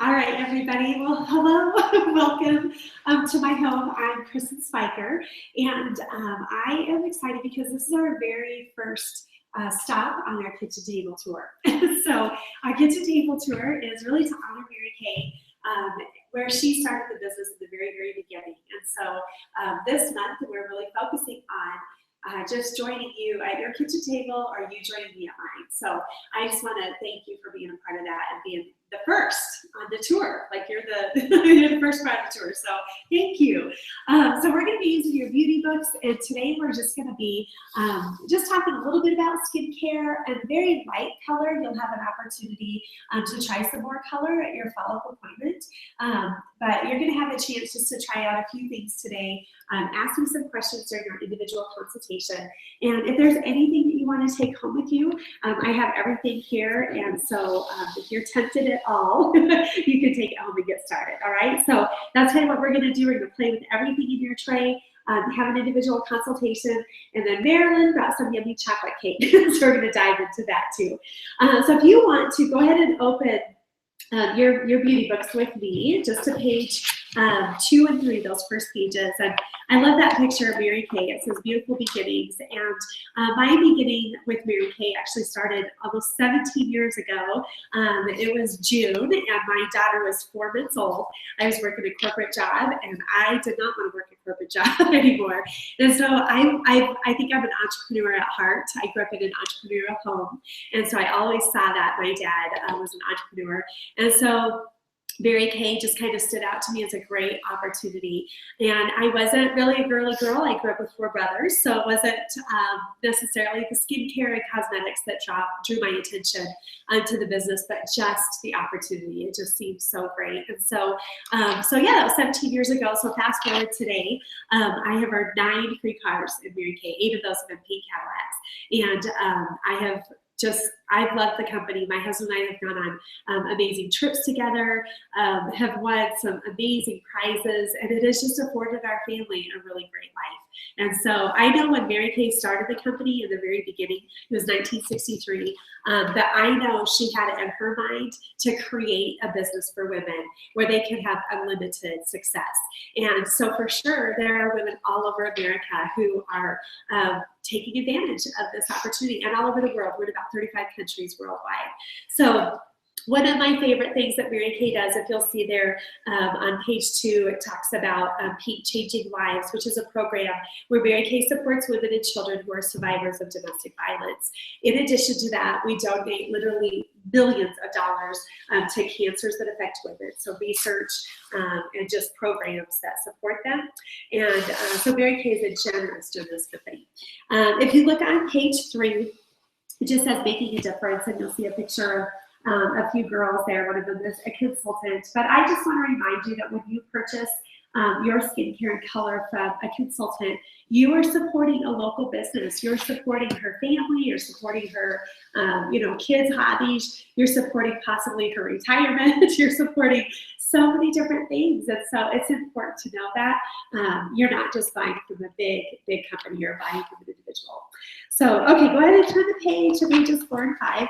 All right, everybody. Well, hello, welcome to my home. I'm Kristen Spiker, and I am excited because this is our very first stop on our kitchen table tour. So our kitchen table tour is really to honor Mary Kay, where she started the business in the very, very beginning. And so this month we're really focusing on just joining you at your kitchen table or you joining me at mine. So I just want to thank you for being a part of that and being the first on the tour. Like you're the first part of the tour. So thank you. So we're going to be using your beauty books, and today we're just going to be just talking a little bit about skincare and very light color. You'll have an opportunity to try some more color at your follow-up appointment. But you're going to have a chance just to try out a few things today. Ask me some questions during our individual consultation. And if there's anything that you want to take home with you, I have everything here. And so if you're tempted at all, you can take it home and get started. All right. So that's kind of what we're going to do. We're going to play with everything in your tray. Have an individual consultation, and then Marilyn brought some yummy chocolate cake, so we're going to dive into that too. So if you want to go ahead and open your beauty books with me, just to page 2 and 3, those first pages. And I love that picture of Mary Kay. It says beautiful beginnings. And my beginning with Mary Kay actually started almost 17 years ago. It was June, and my daughter was 4 months old. I was working a corporate job, and I did not want to work a corporate job anymore. And so I think I'm an entrepreneur at heart. I grew up in an entrepreneurial home, and so I always saw that my dad was an entrepreneur. And so Mary Kay just kind of stood out to me as a great opportunity. And I wasn't really a girly girl. I grew up with 4 brothers, so it wasn't necessarily the skincare and cosmetics that drew my attention to the business, but just the opportunity. It just seemed so great. And so yeah, that was 17 years ago. So fast forward today, I have earned 9 free cars in Mary Kay. 8 of those have been pink Cadillacs. And I've loved the company. My husband and I have gone on amazing trips together, have won some amazing prizes, and it has just afforded our family a really great life. And so I know when Mary Kay started the company in the very beginning, it was 1963, that I know she had it in her mind to create a business for women where they could have unlimited success. And so for sure, there are women all over America who are taking advantage of this opportunity, and all over the world. We're in about 35 countries worldwide. So one of my favorite things that Mary Kay does, if you'll see there on page 2, it talks about Pink Changing Lives, which is a program where Mary Kay supports women and children who are survivors of domestic violence. In addition to that, we donate literally billions of dollars to cancers that affect women, so research and just programs that support them. And so Mary Kay is a generous company. If you look on page 3, it just says making a difference, and you'll see a picture of a few girls there. One of them is a consultant. But I just want to remind you that when you purchase your skincare and color from a consultant, you are supporting a local business. You're supporting her family. You're supporting her, kids' hobbies. You're supporting possibly her retirement. You're supporting so many different things. And so it's important to know that you're not just buying from a big company. You're buying from an individual. So, okay, go ahead and turn the page to pages 4 and 5.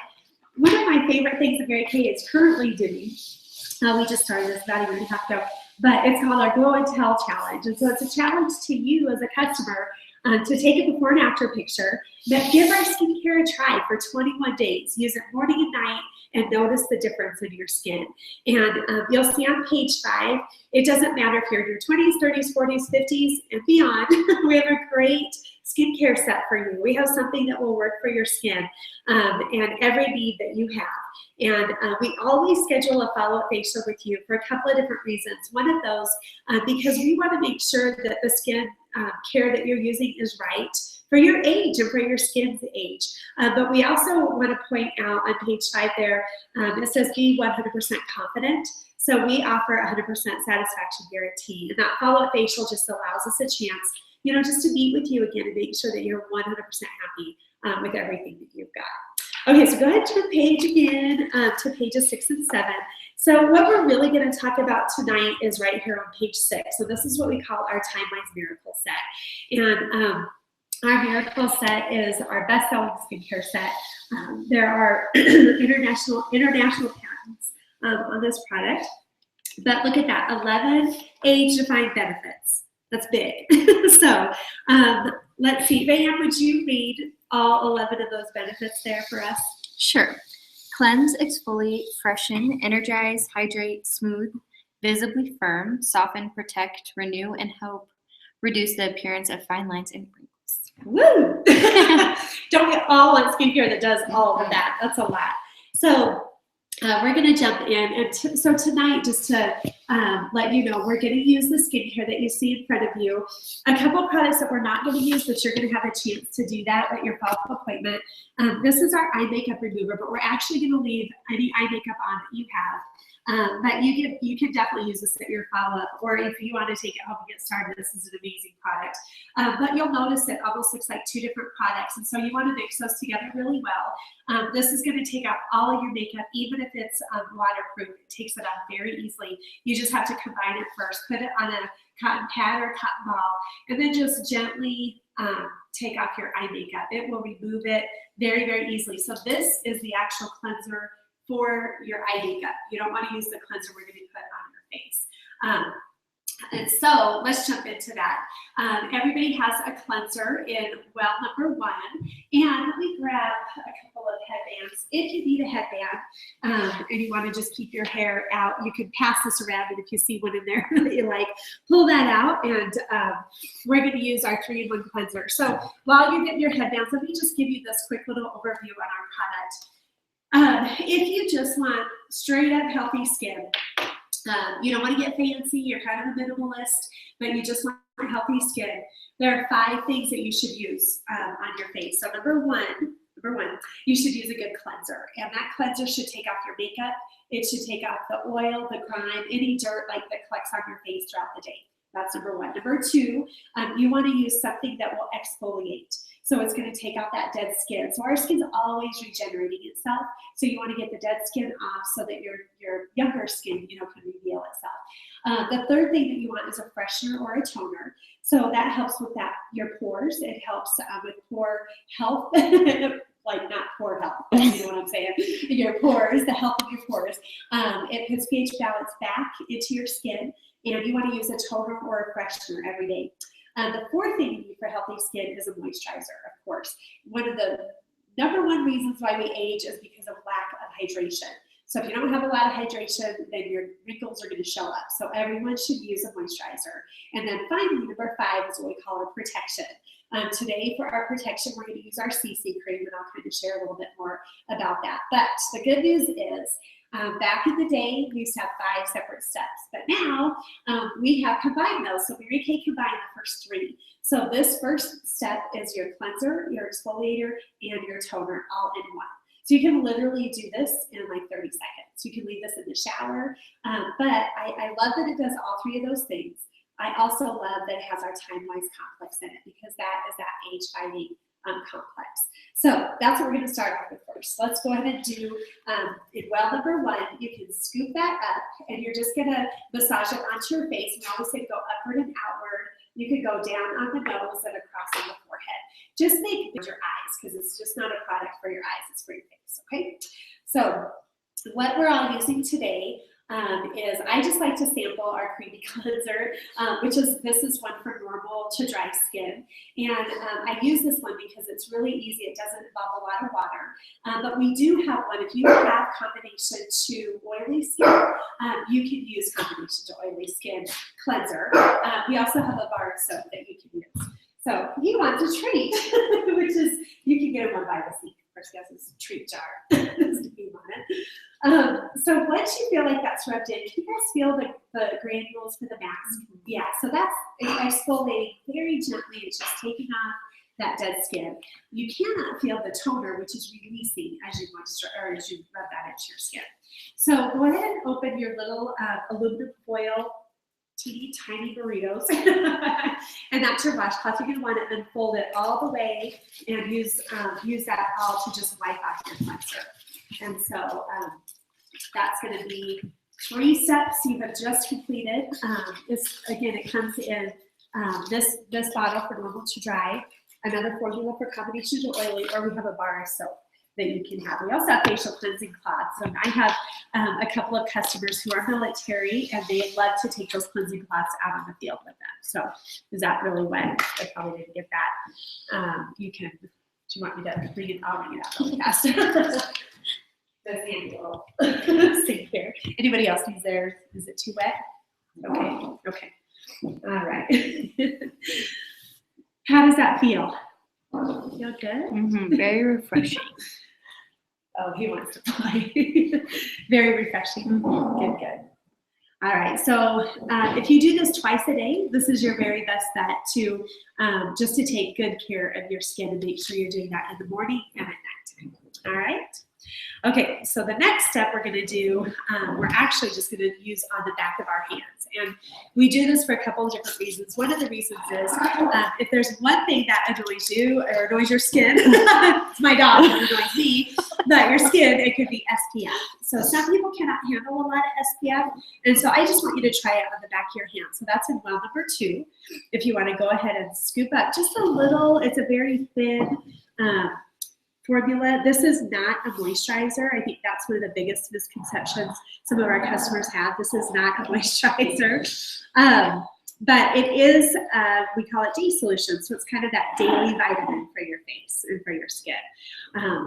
One of my favorite things that Mary Kay is currently doing, we just started this about a year and a half ago, but it's called our Glow and Tell Challenge. And so it's a challenge to you as a customer to take a before and after picture, but give our skincare a try for 21 days. Use it morning and night and notice the difference in your skin. And you'll see on page 5, it doesn't matter if you're in your 20s, 30s, 40s, 50s, and beyond. We have a great skincare set for you. We have something that will work for your skin and every need that you have. And we always schedule a follow-up facial with you for a couple of different reasons. One of those, because we want to make sure that the skin care that you're using is right for your age and for your skin's age. But we also want to point out on page 5 there, it says be 100% confident. So we offer 100% satisfaction guarantee. And that follow-up facial just allows us a chance, just to meet with you again and make sure that you're 100% happy with everything that you've got. Okay, so go ahead and turn the page again to pages 6 and 7. So what we're really going to talk about tonight is right here on page 6. So this is what we call our Time-Wise Miracle Set. And our Miracle Set is our best-selling skincare set. There are international patents on this product. But look at that, 11 age-defined benefits. That's big. So let's see, Van, would you read all 11 of those benefits there for us? Sure. Cleanse, exfoliate, freshen, energize, hydrate, smooth, visibly firm, soften, protect, renew, and help reduce the appearance of fine lines and wrinkles. Woo! Don't get all one skincare that does all of that. That's a lot. So we're going to jump in. And so tonight, just to let you know, we're going to use the skincare that you see in front of you. A couple products that we're not going to use, but you're going to have a chance to do that at your follow-up appointment. This is our eye makeup remover, but we're actually going to leave any eye makeup on that you have. But you can definitely use this at your follow-up, or if you want to take it home and get started, this is an amazing product. But you'll notice it almost looks like two different products, and so you want to mix those together really well. This is going to take off all of your makeup, even if it's waterproof. It takes it off very easily. You just have to combine it first, put it on a cotton pad or cotton ball, and then just gently take off your eye makeup. It will remove it very, very easily. So this is the actual cleanser for your eye makeup. You don't want to use the cleanser we're going to put on your face. And so let's jump into that. Everybody has a cleanser in well number 1. And let me grab a couple of headbands. If you need a headband and you want to just keep your hair out, you can pass this around, and if you see one in there that you like, pull that out, and we're going to use our 3-in-1 cleanser. So while you're getting your headbands, let me just give you this quick little overview on our product. If you just want straight up healthy skin, you don't want to get fancy, you're kind of a minimalist, but you just want healthy skin, there are 5 things that you should use on your face. So number one, you should use a good cleanser, and that cleanser should take off your makeup. It should take off the oil, the grime, any dirt that collects on your face throughout the day. That's number 1. Number 2, you want to use something that will exfoliate. So it's going to take out that dead skin. So our skin's always regenerating itself. So you want to get the dead skin off so that your younger skin, can reveal itself. The third thing that you want is a freshener or a toner. So that helps with your pores. It helps with pore health, like not poor health, but you know what I'm saying. Your pores, the health of your pores. It puts pH balance back into your skin, and you want to use a toner or a freshener every day. The fourth thing you need for healthy skin is a moisturizer, of course. One of the number 1 reasons why we age is because of lack of hydration. So if you don't have a lot of hydration, then your wrinkles are going to show up. So everyone should use a moisturizer. And then finally, number 5 is what we call a protection. Today for our protection, we're going to use our CC cream, and I'll kind of share a little bit more about that. But the good news is, back in the day, we used to have 5 separate steps, but now we have combined those. So Mary Kay combined the first 3. So this first step is your cleanser, your exfoliator, and your toner all in one. So you can literally do this in like 30 seconds. You can leave this in the shower, but I love that it does all 3 of those things. I also love that it has our time-wise complex in it, because that is that age-fighting complex. So that's what we're going to start off with first. Let's go ahead and do in well number 1. You can scoop that up, and you're just going to massage it onto your face. We always say go upward and outward. You could go down on the nose and across on the forehead. Just make it your eyes, because it's just not a product for your eyes, it's for your face, okay? So what we're all using today is, I just like to sample our creamy cleanser, this is one for normal to dry skin. And I use this one because it's really easy. It doesn't involve a lot of water. But we do have one. If you have combination to oily skin, you can use combination to oily skin cleanser. We also have a bar of soap that you can use. So if you want to treat, which is, you can get it 1 by the sink. Of course, yes, it's a treat jar. There's a beam on it. So once you feel like that's rubbed in, can you guys feel the granules for the mask? Yeah, so that's exfoliating very gently. It's just taking off that dead skin. You cannot feel the toner, which is releasing as you as you rub that into your skin. So go ahead and open your little aluminum foil teeny tiny burritos, and that's your washcloth. You're going to want to unfold it all the way and use that all to just wipe off your cleanser. And so that's going to be 3 steps you have just completed. Again, it comes in this bottle for normal to dry, another formula for combination to oily, or we have a bar of soap. that you can have. We also have facial cleansing cloths. And I have a couple of customers who are military, and they love to take those cleansing cloths out on the field with them. So is that really wet? I probably didn't get that. You can, do you want me to bring it? I'll bring it out really fast. That's handy little sink there. Anybody else needs theirs? Is it too wet? Okay. All right. How does that feel? Feel good? Very refreshing. Oh, he wants to play. Very refreshing. Good. All right, so if you do this twice a day, this is your very best bet to just to take good care of your skin and make sure you're doing that in the morning and at night. All right. Okay, so the next step we're going to do, we're actually just going to use on the back of our hands. And we do this for a couple of different reasons. One of the reasons is if there's one thing that annoys you or annoys your skin, it's my dog that annoys me, but your skin, it could be SPF. So some people cannot handle a lot of SPF. And so I just want you to try it on the back of your hand. So that's in well number 2. If you want to go ahead and scoop up just a little, it's a very thin formula. This is not a moisturizer. I think that's one of the biggest misconceptions some of our customers have. This is not a moisturizer. But it is, we call it D solution. So it's kind of that daily vitamin for your face and for your skin.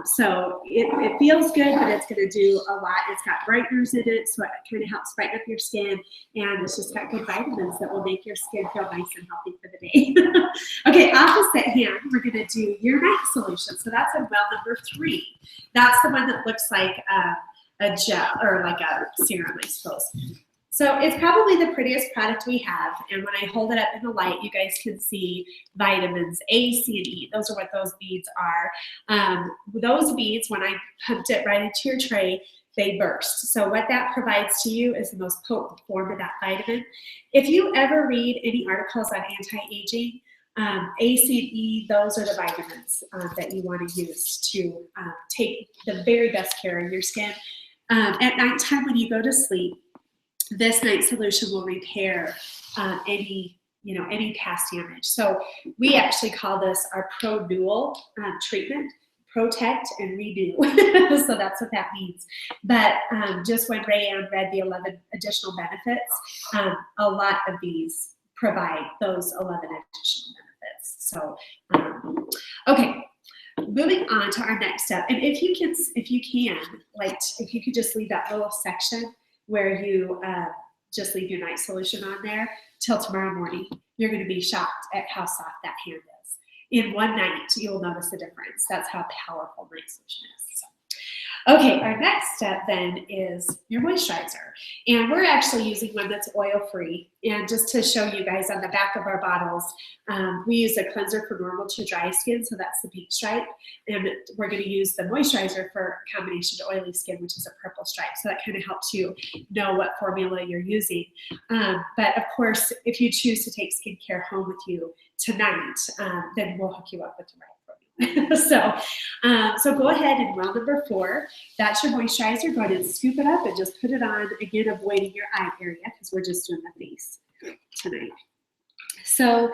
So it feels good, but it's going to do a lot. It's got brighteners in it, so it kind of helps brighten up your skin. And it's just got good vitamins that will make your skin feel nice and healthy for the day. Okay, opposite hand, we're going to do your night solution. So that's in well number 3. That's the one that looks like a gel or like a serum, I suppose. So it's probably the prettiest product we have, and when I hold it up in the light, you guys can see vitamins A, C, and E. Those are what those beads are. Those beads, when I pumped it right into your tray, they burst. So what that provides to you is the most potent form of that vitamin. If you ever read any articles on anti-aging, A, C, and E, those are the vitamins that you want to use to take the very best care of your skin. At nighttime when you go to sleep, this night solution will repair any past damage. So we actually call this our Pro-Dual treatment, protect and renew. So that's what that means. But just when Rayanne read the 11 additional benefits, a lot of these provide those 11 additional benefits. So, okay. Moving on to our next step, and if you could just leave that little section where you just leave your night solution on there till tomorrow morning, you're going to be shocked at how soft that hand is. In one night, you'll notice the difference. That's how powerful night solution is. Okay, our next step then is your moisturizer. And we're actually using one that's oil-free. And just to show you guys on the back of our bottles, we use a cleanser for normal to dry skin, so that's the pink stripe. And we're going to use the moisturizer for combination to oily skin, which is a purple stripe. So that kind of helps you know what formula you're using. But of course, if you choose to take skincare home with you tonight, then we'll hook you up with the right. So go ahead and well number 4, that's your moisturizer. Go ahead and scoop it up and just put it on, again, avoiding your eye area because we're just doing the face tonight. So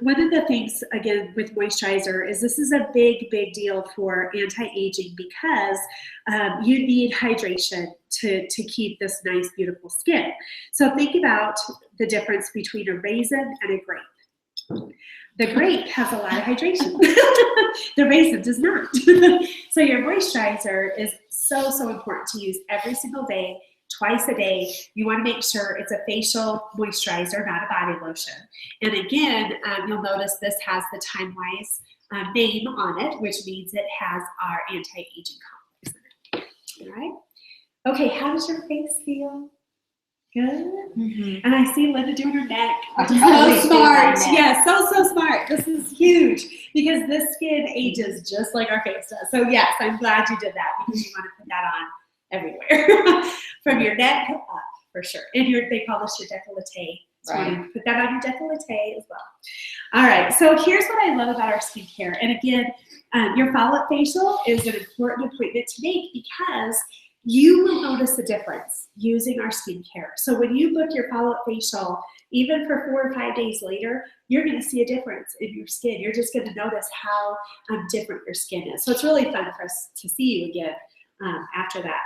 one of the things, again, with moisturizer is this is a big, big deal for anti-aging because you need hydration to keep this nice, beautiful skin. So think about the difference between a raisin and a grape. The grape has a lot of hydration. The raisin does not. So your moisturizer is so important to use every single day, twice a day. You want to make sure it's a facial moisturizer, not a body lotion. And again, you'll notice this has the Time-Wise name on it, which means it has our anti-aging complex in it. All right? Okay, how does your face feel? Good. Mm-hmm. And I see Linda doing her neck. So smart. Yeah, so smart. This is huge because this skin ages just like our face does. So yes, I'm glad you did that because you want to put that on everywhere. From your neck up, for sure. And they call this your décolleté. So right. You put that on your décolleté as well. All right, so here's what I love about our skincare. And again, your follow-up facial is an important appointment to make because you will notice a difference using our skincare. So when you book your follow-up facial, even for 4 or 5 days later, you're going to see a difference in your skin. You're just going to notice how different your skin is. So it's really fun for us to see you again after that.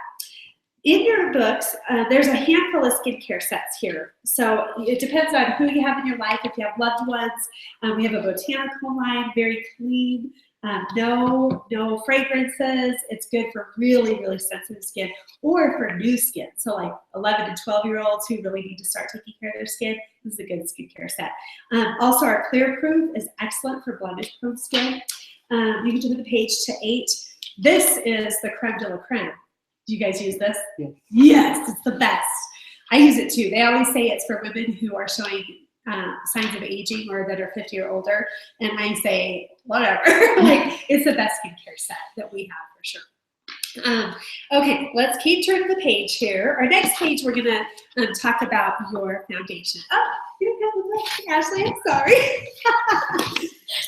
In your books, there's a handful of skincare sets here. So it depends on who you have in your life. If you have loved ones, we have a botanical line, very clean, no fragrances. It's good for really, really sensitive skin or for new skin. So like 11 to 12-year-olds who really need to start taking care of their skin, this is a good skincare set. Also, our Clear Proof is excellent for blemish-prone skin. You can turn the page to 8. This is the creme de la creme. Do you guys use this? Yes. Yes, it's the best. I use it too. They always say it's for women who are showing signs of aging or that are 50 or older. And I say, whatever. Like, it's the best skincare set that we have for sure. Okay, let's keep turning the page here. Our next page, we're going to talk about your foundation. Oh, you don't have a book, Ashley. I'm sorry.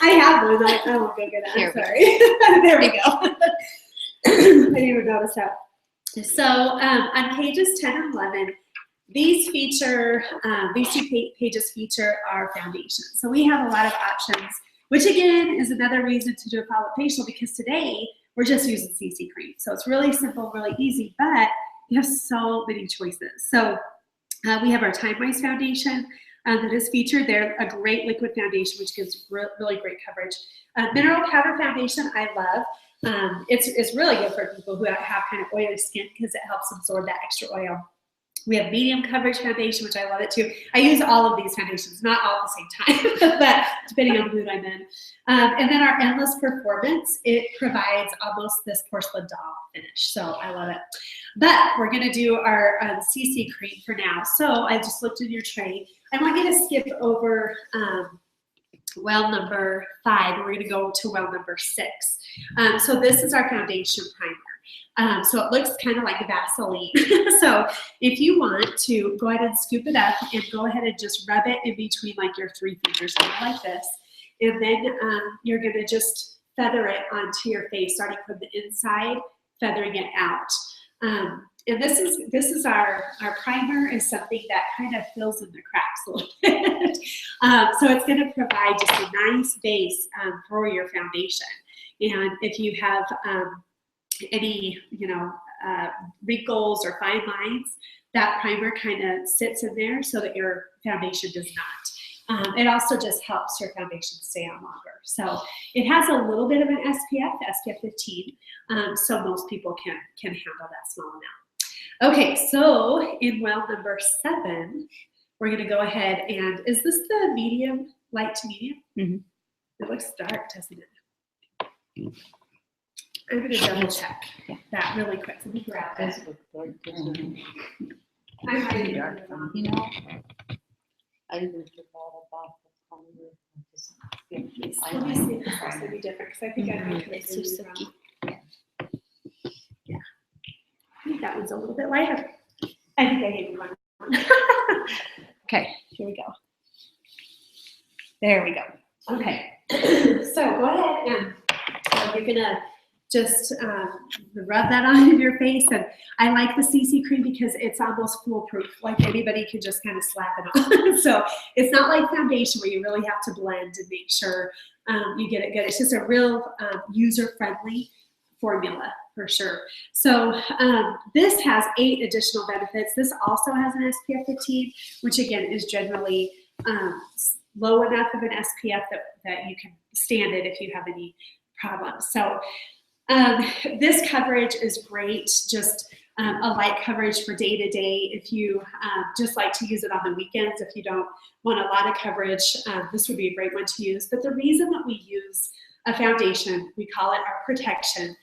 I have one. I won't go get it. I'm sorry. There we go. I didn't even notice that. So on pages 10 and 11, these two pages feature our foundation. So we have a lot of options, which again is another reason to do a follow-up facial, because today we're just using CC cream. So it's really simple, really easy, but you have so many choices. So we have our Time Wise foundation that is featured there, a great liquid foundation, which gives really great coverage. Mineral powder foundation, I love. It's really good for people who have kind of oily skin because it helps absorb that extra oil. We have medium coverage foundation, which I love it too. I use all of these foundations, not all at the same time, but depending on the mood I'm in. And then our Endless Performance, it provides almost this porcelain doll finish. So I love it. But we're going to do our CC cream for now. So I just looked in your tray. I want you to skip over well number 5. We're going to go to well number 6. So this is our foundation primer. So it looks kind of like a Vaseline. So if you want to go ahead and scoop it up and go ahead and just rub it in between like your 3 fingers, like this. And then you're going to just feather it onto your face, starting from the inside, feathering it out. And this is our primer is something that kind of fills in the cracks a little bit. So it's going to provide just a nice base for your foundation. And if you have any, wrinkles or fine lines, that primer kind of sits in there so that your foundation does not. It also just helps your foundation stay on longer. So it has a little bit of an SPF 15, so most people can handle that small amount. Okay, so in well number 7, we're going to go ahead and, is this the medium, light to medium? Mm-hmm. It looks dark, doesn't it? I'm going to double check that really quick. Let me grab it. I might be dark. I even took all about this. Let me see if this is going to be different, because I think I might It's too silky. Yeah. I think that one's a little bit lighter. I think I gave you one. Okay, here we go. There we go. Okay. So go ahead and you're going to just rub that on your face. And I like the CC cream because it's almost foolproof. Like anybody can just kind of slap it on. So it's not like foundation where you really have to blend and make sure you get it good. It's just a real user-friendly formula for sure. So this has 8 additional benefits. This also has an SPF 15, which again is generally low enough of an SPF that you can stand it if you have any problems. So this coverage is great, just a light coverage for day to day. If you just like to use it on the weekends, if you don't want a lot of coverage, this would be a great one to use. But the reason that we use a foundation, we call it our protection,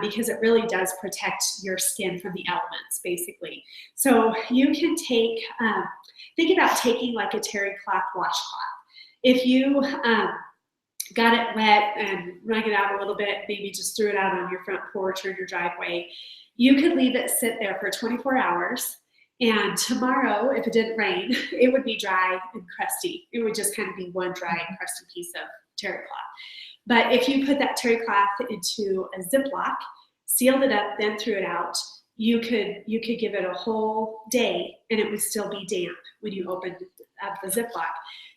because it really does protect your skin from the elements, basically. So you can take, think about taking like a terry cloth washcloth. If you got it wet and wrung it out a little bit, maybe just threw it out on your front porch or your driveway, you could leave it sit there for 24 hours. And tomorrow, if it didn't rain, it would be dry and crusty. It would just kind of be one dry and crusty piece of terry cloth. But if you put that terry cloth into a Ziploc, sealed it up, then threw it out, you could give it a whole day and it would still be damp when you opened up the Ziploc.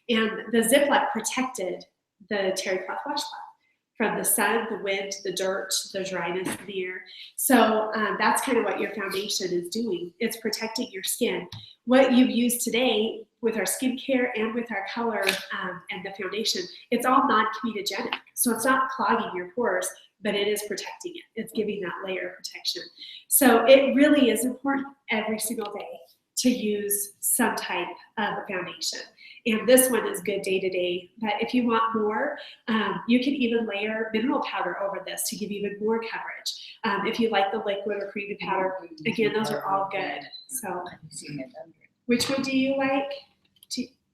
And the Ziploc protected the terry cloth washcloth from the sun, the wind, the dirt, the dryness in the air. So that's kind of what your foundation is doing. It's protecting your skin. What you've used today with our skincare and with our color and the foundation, it's all non-comedogenic. So it's not clogging your pores, but it is protecting it. It's giving that layer of protection. So it really is important every single day to use some type of a foundation. And this one is good day to day, but if you want more, you can even layer mineral powder over this to give even more coverage. If you like the liquid or created powder, again, those are all good. So which one do you like?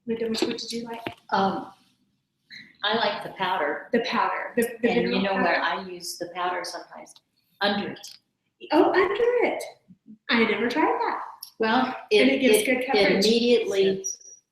Linda, which one did you like? I like the powder. The powder. The And mineral you know powder. where I use the powder sometimes? Under it. Oh, under it. I never tried that. Well, And it gives good it coverage. immediately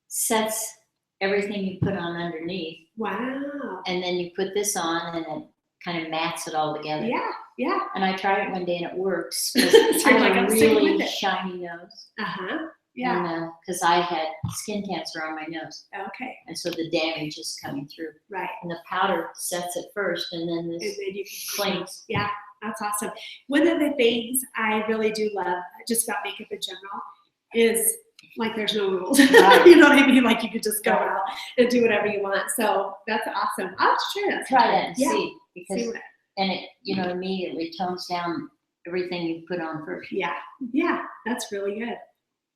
sets everything you put on underneath. Wow. And then you put this on and it kind of mats it all together. Yeah, yeah. And I tried it one day and it works. 'Cause So I you're like, have I'm a sticking really with it. shiny nose. Uh-huh. Yeah. And because I had skin cancer on my nose. Okay. And so the damage is coming through. Right. And the powder sets it first and then And this then you can cleans. Yeah, that's awesome. One of the things I really do love just about makeup in general is like there's no rules. Right. You know what I mean? Like you could just go Right. out and do whatever you want. So that's awesome. I'll have to try that. Try sometime. that and Yeah. see. Because See what, and it, immediately tones down everything you put on first. yeah. Yeah. That's really good.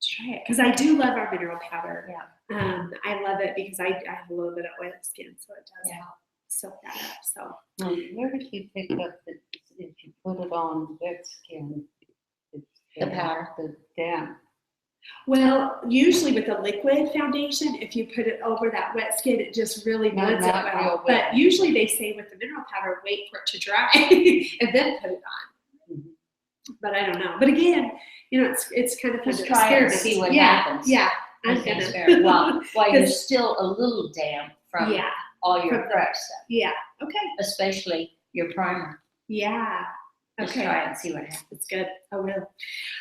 Try it. Because I do love our mineral powder. Yeah. I love it because I have a little bit of oily skin, so it does Yeah. help soak that up. So Where did you pick up that if you put it on wet skin, it's The powder. the damp? well, usually with a liquid foundation, if you put it over that wet skin, it just really Not- blends it not well. real But well. usually they say with the mineral powder, wait for it to dry and then put it on. Mhm. But I don't know. But again, it's kind of fun Just to try it and experiment. see what yeah, happens. Yeah, I I'm think it's gonna. very well. While you're 'Cause- still a little damp from Yeah, all your from- prep stuff, yeah. Okay. especially your primer. Yeah. Just Okay. try it and see what happens. It's good. I will.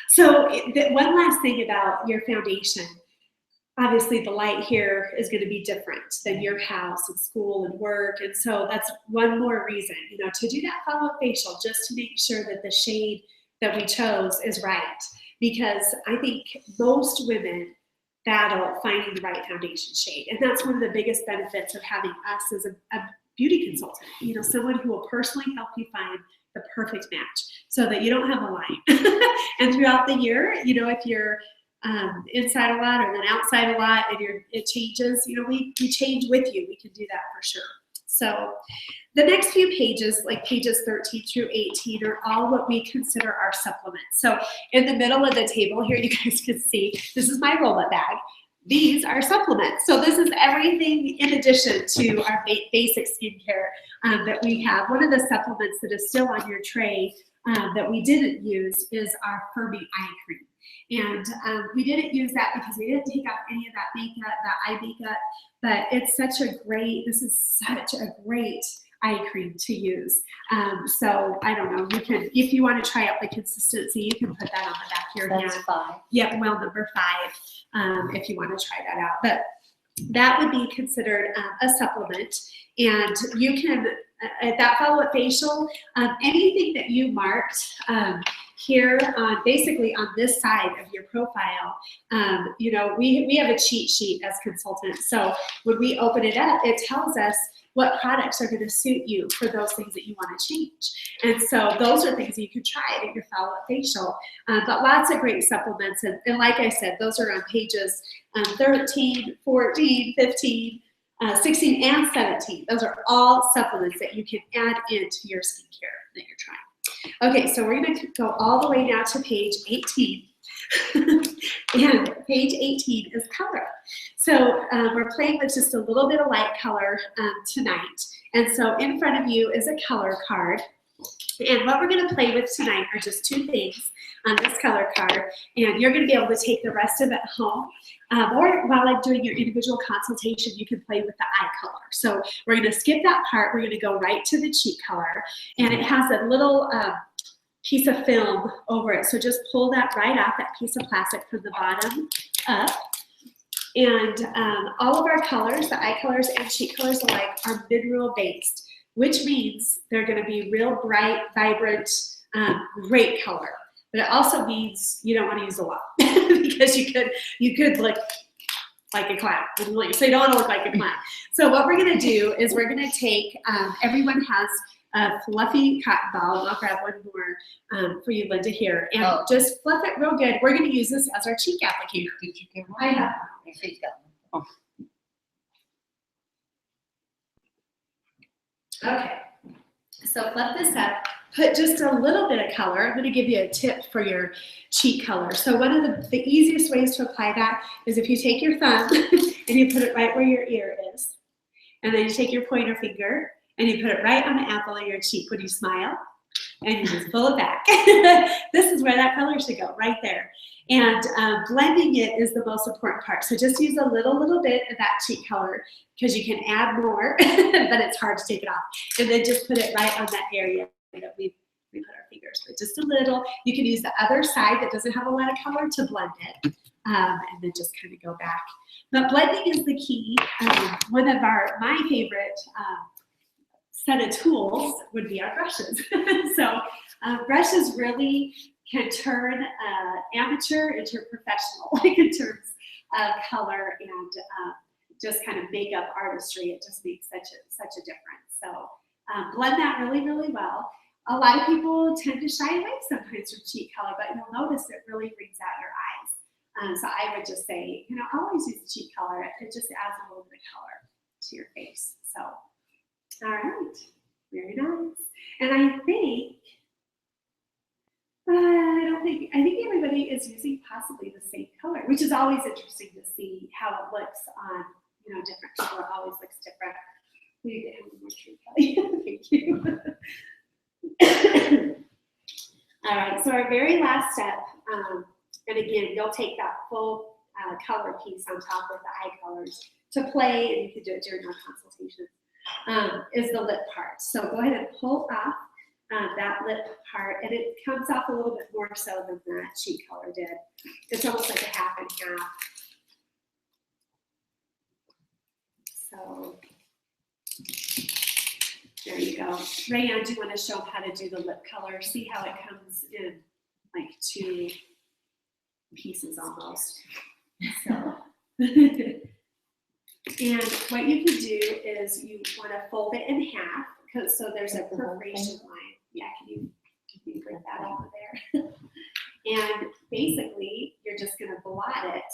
So one last thing about your foundation. Obviously, the light here is going to be different than your house and school and work. And so that's one more reason, to do that follow-up facial, just to make sure that the shade that we chose is right. Because I think most women battle finding the right foundation shade. And that's one of the biggest benefits of having us as a beauty consultant, someone who will personally help you find the perfect match so that you don't have a line. And throughout the year, if you're inside a lot or then outside a lot and it changes, we change with you. We can do that for sure. So the next few pages, like pages 13 through 18, are all what we consider our supplements. So in the middle of the table here, you guys can see, this is my roll-up bag. These are supplements. So this is everything in addition to our basic skincare that we have. One of the supplements that is still on your tray that we didn't use is our firming eye cream. And we didn't use that because we didn't take off any of that makeup, that eye makeup, but it's such a great eye cream to use. So I don't know, you can, if you want to try out the consistency, you can put that on the back of your That's hand. 5. Yep, well, number 5, if you want to try that out. But that would be considered a supplement. And you can, at that follow-up facial, anything that you marked here on, basically on this side of your profile, we have a cheat sheet as consultants. So when we open it up, it tells us what products are going to suit you for those things that you want to change. And so those are things you can try at your follow-up facial. But lots of great supplements. And like I said, those are on pages 13, 14, 15, 16, and 17. Those are all supplements that you can add into your skincare that you're trying. Okay, so we're going to go all the way now to page 18. And page 18 is color. So we're playing with just a little bit of light color tonight. And so in front of you is a color card. And what we're going to play with tonight are just 2 things on this color card. And you're going to be able to take the rest of it home. Or while I'm doing your individual consultation, you can play with the eye color. So we're going to skip that part. We're going to go right to the cheek color. And it has a little piece of film over it. So just pull that right off, that piece of plastic from the bottom up. And all of our colors, the eye colors and cheek colors alike, are mineral based, which means they're going to be real bright, vibrant, great color. But it also means you don't want to use a lot because you could look like a clown. So you don't want to look like a clown. So what we're going to do is we're going to take, everyone has a fluffy cotton ball. I'll grab one more for you, Linda, here. And just fluff it real good. We're going to use this as our cheek applicator. Did you get one? I have. She's got one. Okay. So fluff this up. Put just a little bit of color. I'm going to give you a tip for your cheek color. So one of the easiest ways to apply that is if you take your thumb and you put it right where your ear is. And then you take your pointer finger and you put it right on the apple of your cheek when you smile. And you just pull it back. This is where that color should go, right there. And blending it is the most important part. So just use a little bit of that cheek color because you can add more, but it's hard to take it off. And then just put it right on that area that we put our fingers, but just a little. You can use the other side that doesn't have a lot of color to blend it, and then just kind of go back. But blending is the key. One of my favorite set of tools would be our brushes. So brushes really can turn amateur into professional, like in terms of color and just kind of makeup artistry. It just makes such a difference. So blend that really well. A lot of people tend to shy away sometimes from cheek color, but you'll notice it really brings out your eyes. So I would just say, always use cheek color. It just adds a little bit of color to your face. So, all right, very nice. And I think everybody is using possibly the same color, which is always interesting to see how it looks on, different people. It always looks different. We need to have more tree color. Thank you. All right, so our very last step, and again, you'll take that full color piece on top of the eye colors to play, and you can do it during our consultations, is the lip part. So go ahead and pull off that lip part, and it comes off a little bit more so than that cheek color did. It's almost like a half and half. So there you go. Rayon, do you want to show how to do the lip color? See how it comes in like two pieces almost. So, and what you can do is you want to fold it in half, because so there's a perforation line. Yeah, can you bring that over there? And basically, you're just going to blot it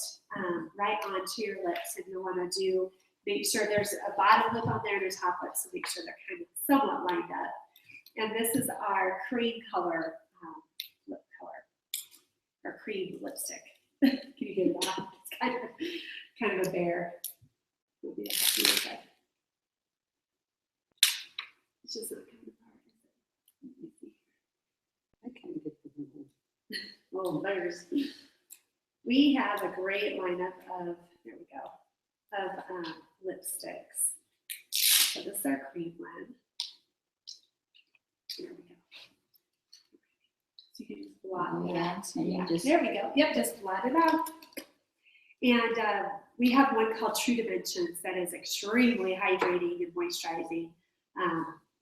right onto your lips, and you'll want to make sure there's a bottom lip on there and a top lip, so make sure they're kind of somewhat lined up. And this is our cream color lip color, or cream lipstick. Can you get that? It's kind of a bear. We'll be happy with it. It's just not kind of hard. I can't get the one. Well, we have a great lineup of, there we go, of lipsticks. So this is our cream one. There we go. So you can just blot it out. And you just There we go. Yep, just blot it out. And we have one called True Dimensions that is extremely hydrating and moisturizing.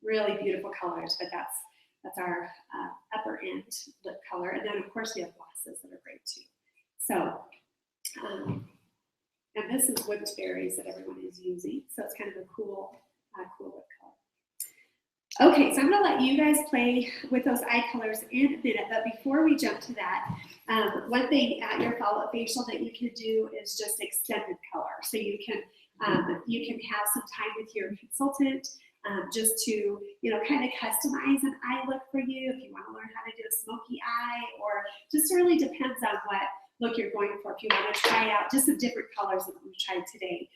Really beautiful colors, but that's our upper end lip color. And then of course we have glosses that are great too. So, and this is whipped berries that everyone is using. So it's kind of a cool lip color. Okay, so I'm gonna let you guys play with those eye colors in a minute, but before we jump to that, one thing at your follow-up facial that you can do is just extended color. So you can have some time with your consultant just to, kind of customize an eye look for you if you want to learn how to do a smoky eye, or just really depends on what look you're going for. If you want to try out just some different colors that we've tried today,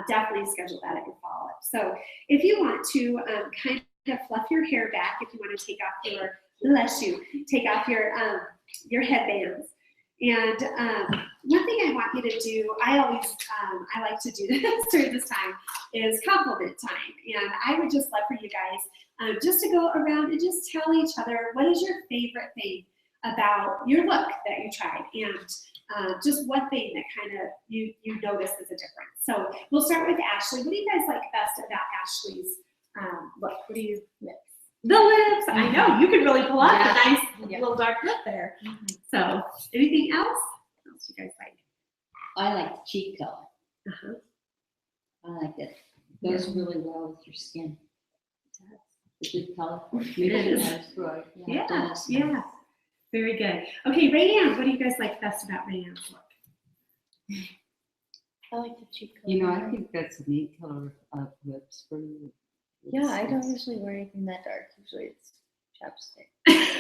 definitely schedule that at your follow-up. So if you want to kind of fluff your hair back, if you want to take off your headbands. And one thing I want you to do, I always, I like to do this during this time, is compliment time. And I would just love for you guys just to go around and just tell each other, what is your favorite thing about your look that you tried? And just one thing that kind of you notice as a difference. So we'll start with Ashley. What do you guys like best about Ashley's look? What do you, the lips, I know, you could really pull off a nice little dark lip there. So anything else? What else you guys like? I like the cheek color. Uh-huh. I like that. Goes really well with your skin. It's a good color for it. It is. That's right. Yeah, it does. yeah. Very good. Okay, Rayanne, what do you guys like best about Rayanne's look? I like the cheek color. You know, I think that's a neat color of lips for you. Yeah, I don't usually wear anything that dark. Usually it's chapstick.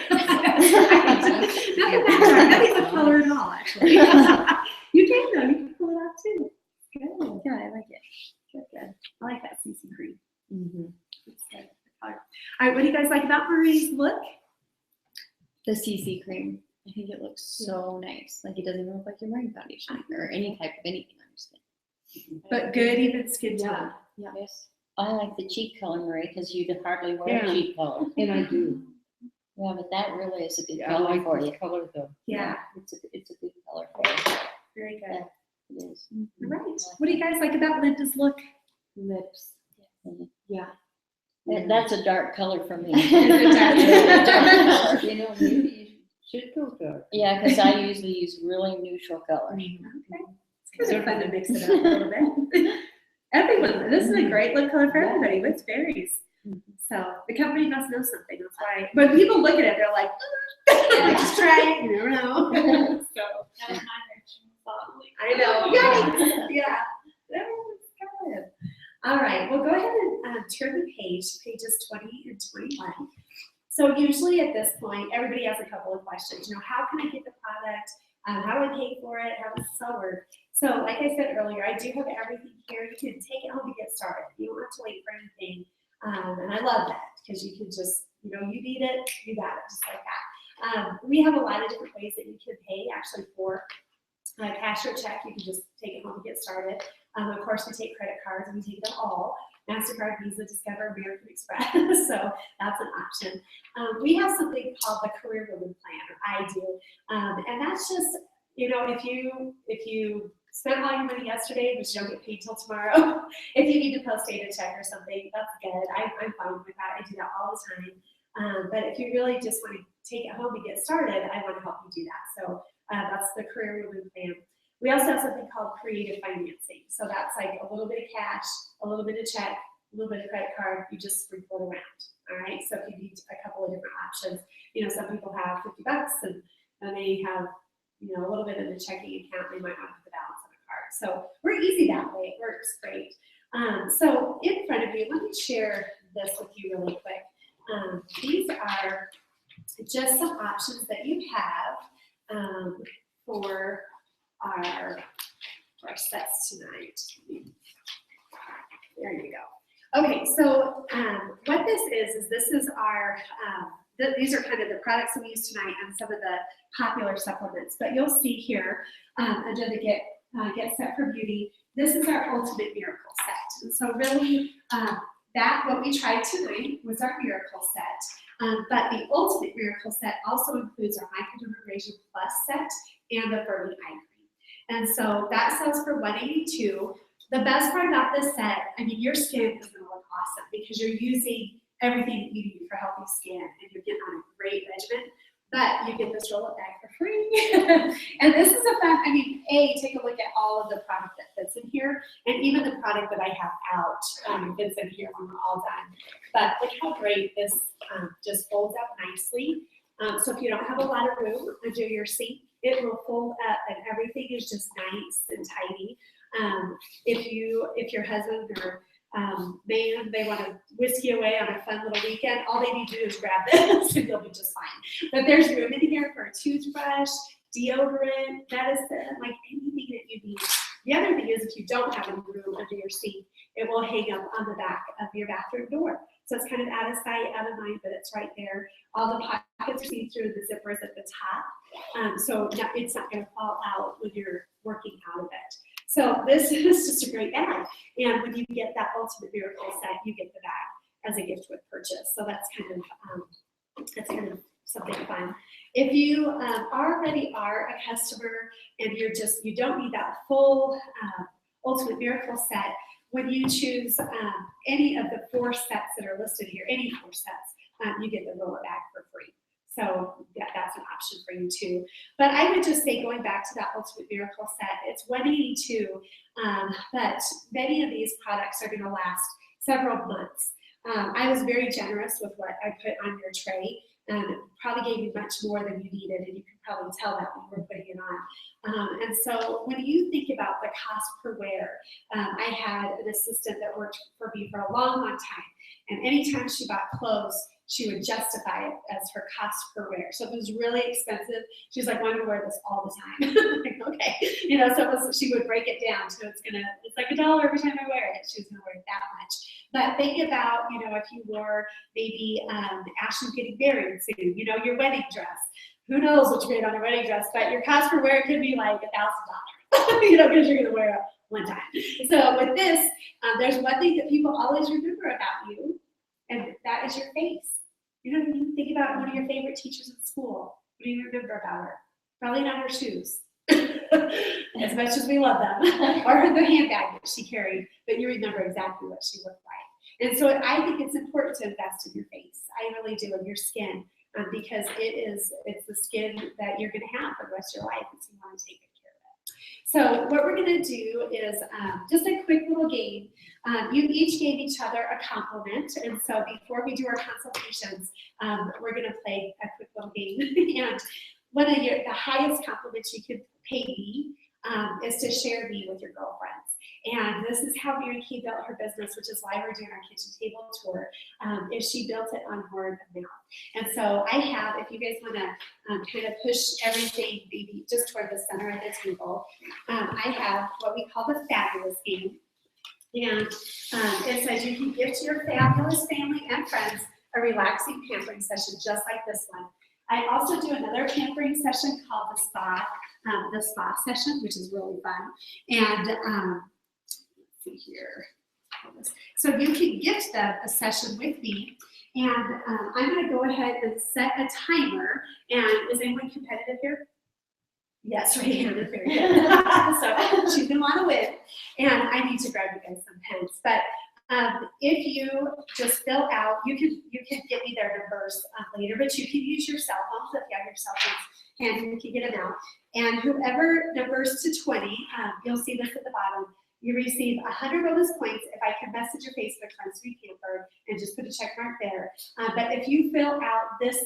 Nothing that dark. Nothing's a color at all, actually. You can though. You can pull it off too. Good. Yeah, I like it. Good, good. I like that CC green. Mm-hmm. It's good. All right, what do you guys like about Marie's look? The CC cream. I think it looks so nice. Like it doesn't even look like you're wearing foundation or any type of anything on your skin. But good, even skin tone. Yeah. Yes. I like the cheek color, Marie, because you hardly wear Yeah. cheek color. And I do. Yeah, but that really is a good I color like for you. this color though. Yeah, It's a good color for you. very good. It is. All right. What do you guys like about Linda's look? Lips. Yeah. That's a dark color for me. Dark. You know, maybe you should go dark. Yeah, because I usually use really neutral colors. Okay. It's kind of fun to mix it up a little bit. Everyone, this is a great lip color for everybody. It's berries. So the company must know something. That's why when people look at it, they're like, just try it. You never know. So I know. Yikes. Yeah. That was good. All right. Well, go ahead and turn the page, pages 20 and 21. So usually at this point, everybody has a couple of questions. You know, how can I get the product? How do I pay for it? How does this all work? So like I said earlier, I do have everything here. You can take it home to get started. You don't have to wait for anything. And I love that because you can just, you know, you need it, you got it, just like that. We have a lot of different ways that you can pay actually for cash or check. You can just take it home and get started. Of course, we take credit cards and we take them all. MasterCard, Visa, Discover, American Express. So that's an option. We have something called the Career Women Plan, or I do. And that's just, you know, if you spent all your money yesterday, but you don't get paid till tomorrow, if you need to post data check or something, that's good. I'm fine with that. I do that all the time. But if you really just want to take it home and get started, I want to help you do that. So that's the Career Women Plan. We also have something called creative financing. So that's like a little bit of cash, a little bit of check, a little bit of credit card, you just sprinkle it around. All right. So if you need a couple of different options, you know, some people have $50 and they have, you know, a little bit in the checking account, they might not have the balance on a card. So we're easy that way. It works great. So in front of you, let me share this with you really quick. These are just some options that you have for our sets tonight. There you go. Okay, so what this is our, these are kind of the products that we use tonight and some of the popular supplements. But you'll see here under the Get Set for Beauty, this is our Ultimate Miracle Set. And so really, what we tried tonight was our Miracle Set. But the Ultimate Miracle Set also includes our Microdermabrasion Plus set and the Firming Eye Cream. And so that sells for $182. The best part about this set, I mean, your skin is going to look awesome because you're using everything that you need for healthy skin and you're getting on a great regimen. But you get this roll-up bag for free. And this is a fun, I mean, take a look at all of the product that fits in here. And even the product that I have out fits in here when we're all done. But look how great this just folds up nicely. So if you don't have a lot of room under your sink, it will fold up and everything is just nice and tidy. If your husband or man, they want to whisk you away on a fun little weekend, all they need to do is grab this and you'll be just fine. But there's room in here for a toothbrush, deodorant, medicine, like anything that you need. The other thing is if you don't have any room under your sink, it will hang up on the back of your bathroom door. So it's kind of out of sight, out of mind, but it's right there. All the pockets are see-through, the zipper is at the top. So it's not going to fall out when you're working out of So this is just a great bag. And when you get that Ultimate Miracle set, you get the bag as a gift with purchase. So that's kind of something fun. If you already are a customer and you don't need that full Ultimate Miracle set, when you choose any of the 4 sets that are listed here, any 4 sets, you get the roller bag for free. So yeah, that's an option for you too. But I would just say, going back to that Ultimate Miracle set, it's $182, but many of these products are going to last several months. I was very generous with what I put on your tray. Probably gave you much more than you needed, and you can probably tell that when you were putting it on. And so when you think about the cost per wear, I had an assistant that worked for me for a long, long time, and anytime she bought clothes, she would justify it as her cost per wear. So if it was really expensive, she was like, well, I'm gonna wear this all the time. Like, okay, so she would break it down. So it's like $1 every time I wear it. She was gonna wear it that much. But think about, if you wore maybe Ashley's getting married soon, your wedding dress. Who knows what you made on your wedding dress, but your cost per wear could be like $1,000, because you're gonna wear it one time. So with this, there's one thing that people always remember about you, and that is your face. When you think about one of your favorite teachers in school, what do you remember about her? Probably not her shoes, as much as we love them, or the handbag that she carried, but you remember exactly what she looked like. And so I think it's important to invest in your face. I really do, in your skin, because it's the skin that you're going to have for the rest of your life, and so you want to take good care of it. So what we're going to do is just a quick little game. You each gave each other a compliment, and so before we do our consultations, we're going to play a quick little game. And one of the highest compliments you could pay me is to share me with your girlfriends. And this is how Mary Kay built her business, which is why we're doing our kitchen table tour, is she built it on word of mouth. And so I have, if you guys want to kind of push everything maybe just toward the center of the table, I have what we call the fabulous game. And it says you can gift your fabulous family and friends a relaxing pampering session just like this one. I also do another pampering session called the spa session, which is really fun. And let's see here. So you can gift them a session with me. And I'm going to go ahead and set a timer. And is anyone competitive here? Yes, right here. Very good. So she's going to want to win. And I need to grab you guys some pens. But if you just fill out, you can get me their numbers later, but you can use your cell phones if you have your cell phones, and you can get them out. And whoever numbers to 20, you'll see this at the bottom. You receive 100 bonus points if I can message your Facebook friends to be pampered and just put a check mark there. But if you fill out this,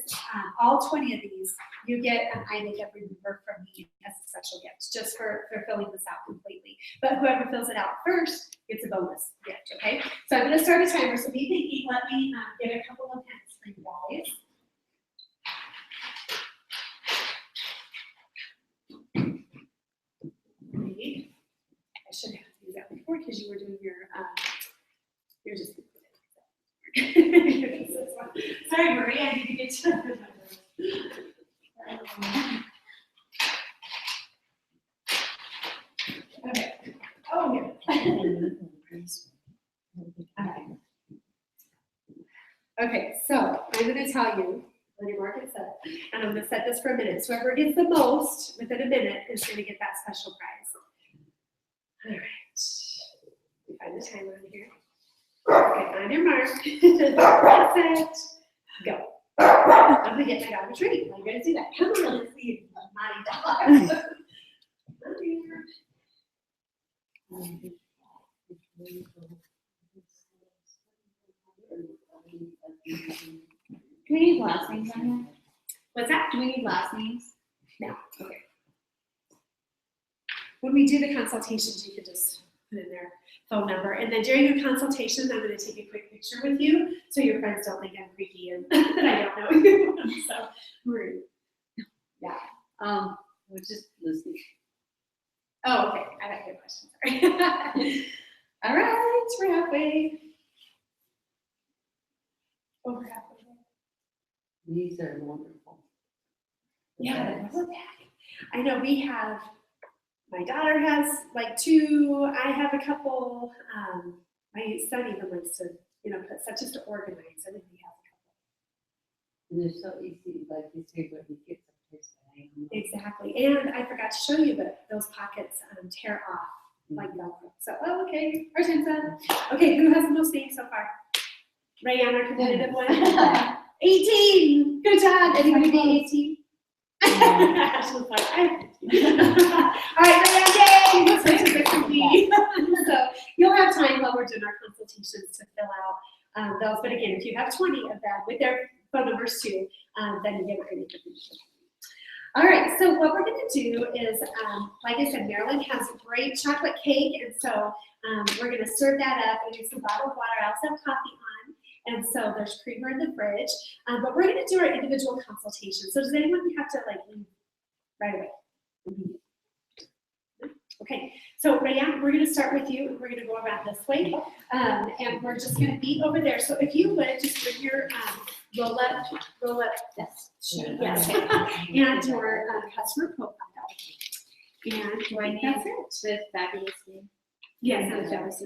all 20 of these, you get an I Makeup Remember from me as a special gift, just for filling this out completely. But whoever fills it out first gets a bonus gift, okay? So I'm gonna start a timer, so be thinking, let me get a couple of hints for you guys. I should have used that before because you were doing you're just sorry, Marie, I need to get you the numbers. Okay. Oh, here. Okay, so I'm going to tell you when your mark is set, and I'm going to set this for a minute. So whoever gets the most within a minute is going to get that special prize. All right. Find the timer over here. Okay, on your mark. Get set. Go. I'm gonna get my dog a treat. I'm gonna do that. Come on, let's see. My dog. Do we need last names on here? What's that? Do we need last names? No. Okay. When we do the consultations, you can just put in their phone number. And then during your consultation, I'm going to take a quick picture with you so your friends don't think I'm freaky and that I don't know you. So, rude. Yeah. We're just listening. Oh, okay. I got a good question. Sorry. All right. We're halfway. Over halfway. These are wonderful. Yeah, I know we have my daughter has like 2. I have a couple. My son even likes to, put stuff just to organize. Everybody has a couple. And they're so easy, like you say, but we get some place to hang them. Exactly. And I forgot to show you, but those pockets tear off like Velcro. So, okay, Argenza. Okay, who has the most names so far? Rayanne, our competitive one. 18. Good job. Anybody be 18? Ashley's like, all right, Rayanne, yay! You switch to victory. So you'll have time while we're doing our consultations to fill out those. But again, if you have 20 of them with their phone numbers too, then you get ready for the. All right, so what we're going to do is, like I said, Marilyn has great chocolate cake, and so we're going to serve that up. And there's some bottled water. I also have coffee on, and so there's creamer in the fridge. But we're going to do our individual consultation. So does anyone have to leave right away? Okay, so Rayanne, we're going to start with you. We're going to go around this way, and we're just going to be over there. So if you would just bring your roll up. Yes. Yes, and your customer profile. And Do I need that's it. the fabulous name? Yes, that's fabulous.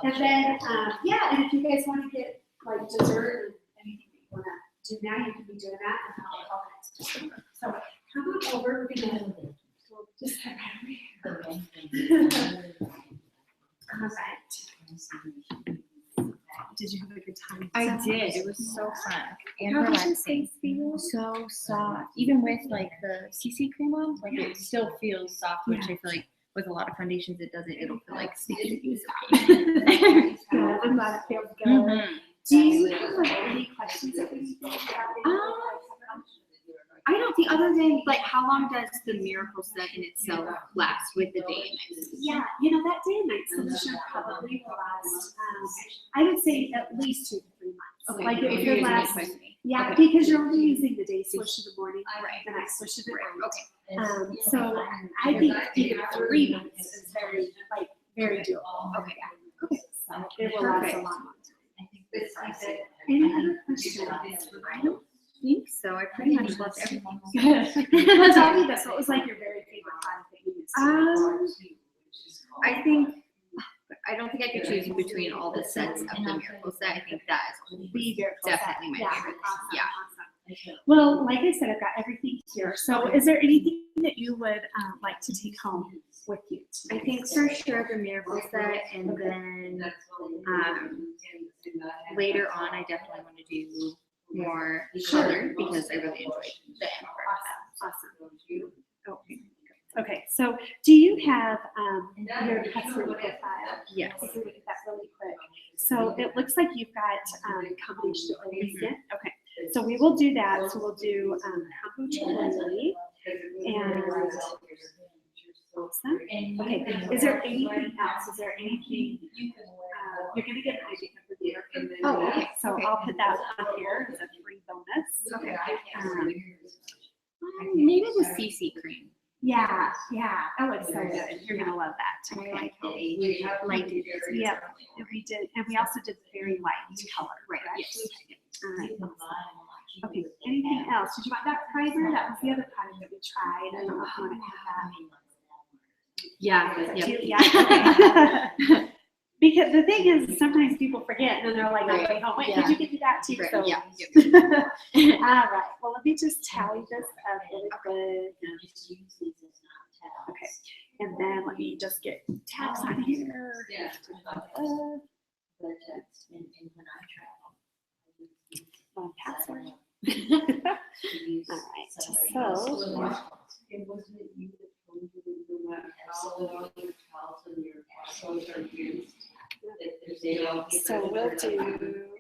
And then, and if you guys want to get like dessert and anything that you want to do now, you can be doing that, and I'll organize it. So come on over. We're gonna just head right over here. All right. Did you have a good time? I did. It was so fun and How was your relaxing. face feel? So soft. Even with like the CC cream on, like it still feels soft, which I feel like with a lot of foundations it doesn't. It'll feel like sticky. Good. I'm glad it feels good. Mhm. Do you have any questions that we need to I don't think other than like how long does the miracle set in itself last with the day and night? Yeah, that day and night solution probably will last, I would say at least 2 to 3 months. Okay. Like if You're you're using it last, twice a day. yeah, Okay. because you're only using the day switch in the morning, Right. the night switch in the Okay. night. So I think even 3 months is very doable. Okay. Okay. So it will last a Perfect. long time. Any Any other questions? I don't think so. I pretty much loved everything. Well, tell me this, what was like your very favorite product that you used? I think I don't think I could choose between all the sets of the miracle set. I think that is The miracle definitely set. my Yeah, favorite. awesome, Yeah. awesome. Well, like I said, I've got everything here. So is there anything that you would like to take home with you? I think for sure the miracle set, and then later on, I definitely want to do more color because I really enjoyed the end part of that. Awesome. Okay. Okay, so do you have your customer profile? Yes. If we look at that really quick. So it looks like you've got combination of recent. Okay, so we will do that. So we'll do kombucha only. And awesome. Okay, is there anything else? Is there anything you're gonna get an ID for the year? Oh, okay. So Okay. I'll put that on here as a free bonus. Okay. Um, Maybe the CC cream. Yeah, that looks so good. You're gonna love that. I Okay. like how they lighted it. Yeah, and we did, and we also did the very light color. Right. correct? Yes. All right. Okay. Anything else? Did you want that primer? That was the other product that we tried. I don't know if you want to have Yeah. that. Yep. Yeah. Okay. Because the thing is, sometimes people forget, and then they're like, "Oh, Right. wait, oh, wait, Yeah. did you get to that too?" Right. So, Yeah. all right. Well, let me just tally this up really quick. Okay. And then let me just get tabs on here. Password. All right. So. So we'll do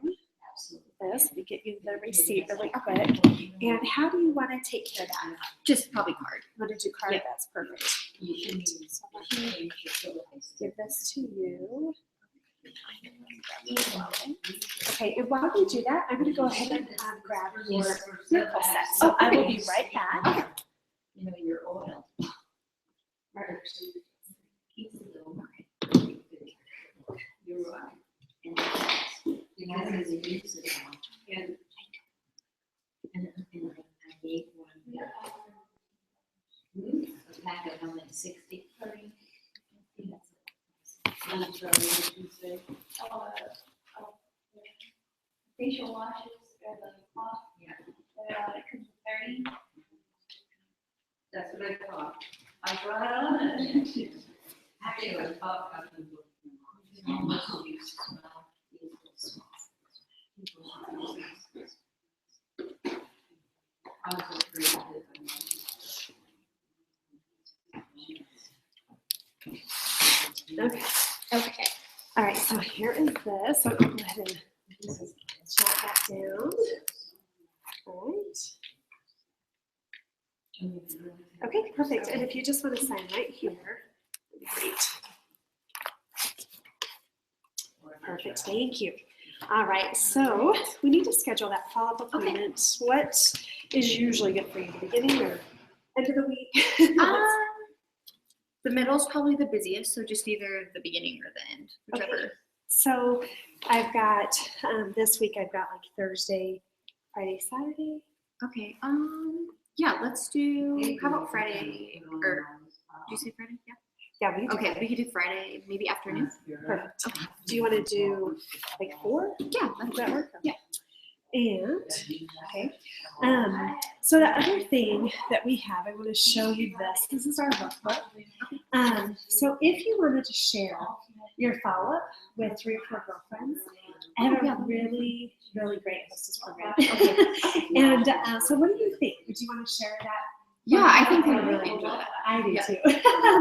this, we get you the receipt really quick. And how do you want to take care of that? Just probably card. Want to do card? Yeah. That's perfect. So let me give this to you. Okay, and while we do that, I'm going to go ahead and grab your miracle set. So I will be right back. You know, your oil. You're right. And because they use it now. And I gave one a pack of how many, 60? I'm sorry, what did you say? Facial washes, or the cloth, Yeah, it comes with 30. that's what I thought. I brought it on. Actually, I thought I could look. I was afraid Okay. Okay. All right, so here is this. So I'll go ahead and jot that down. All right. Okay, perfect. And if you just want to sign right here, that'd be great. Perfect, thank you. All right, so we need to schedule that follow-up appointment. What is usually good for you, the beginning or end of the week? The middle is probably the busiest, so just either the beginning or the end, whichever. Okay. So I've got, this week I've got like Thursday, Friday, Saturday. Okay. Yeah, let's do. How about Friday? Or did you say Friday? Yeah. Yeah, we can do Okay, Friday. we could do Friday, maybe afternoon. Perfect. Do you want to do like 4? Yeah, Does that work? Yeah. And, okay. So the other thing that we have, I want to show you this. This is our workbook. So if you wanted to share your follow-up with 3 or 4 girlfriends, I have a really, really great hostess program. And so what do you think? Would you want to share that? Yeah, I think we really enjoy that. I do Yeah. too.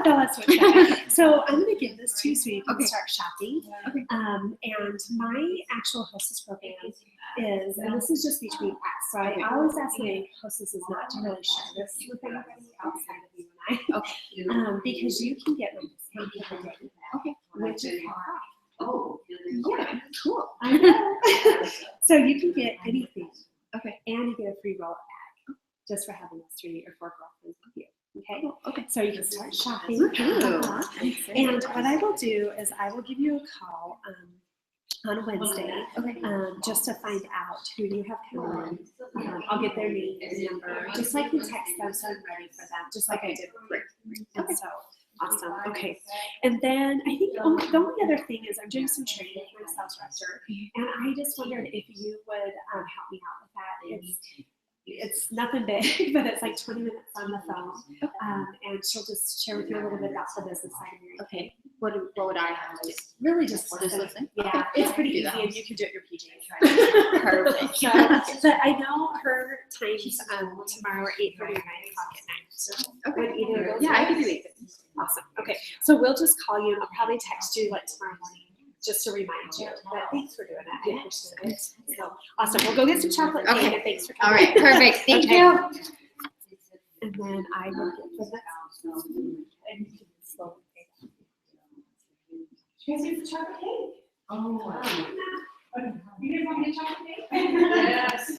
So let's switch that. So I'm going to give this to you so you can Okay. start shopping. Okay. And my actual hostess program is, and this is just between us. So I Okay. always ask my hostesses not to really share this with anybody outside of you and I, Okay. because you can get my discount for the day, Okay. which is half. Oh, Yeah. Cool. I know. So you can get anything. Okay. And you get a free roll-up bag just for having those 3 or 4 girlfriends with you. Okay. Okay. So you can start shopping. Ooh. Uh-huh. I'm excited. And what I will do is I will give you a call on Wednesday Okay. just to find out who you have coming in. I'll get their name and number, just so I can text them so I'm ready for them, just like I did with Rick. And so, awesome. Okay. And then I think the only other thing is I'm doing some training for a sales director, and I just wondered if you would help me out with that. It's nothing big, but it's like 20 minutes on the phone. And she'll just share with you a little bit about the business side of your Okay. What would I have to do? Really just Just listen. listen? Yeah, it's pretty Do easy that. and you can do it your PJs. Perfect. But I know her times tomorrow are 8:30 or 9 o'clock at night. So would either of those Yeah, I work? can do it. Awesome. Okay. So we'll just call you and I'll probably text you like tomorrow morning just to remind you. But thanks for doing that. I appreciate it. So awesome. We'll go get some chocolate cake. Okay. And thanks for All coming. right. Perfect. Thank Okay. you. And then I will get the next one. And you can slowly pay that. You guys need the chocolate cake? Oh, wow. You guys want to get chocolate cake? Yes.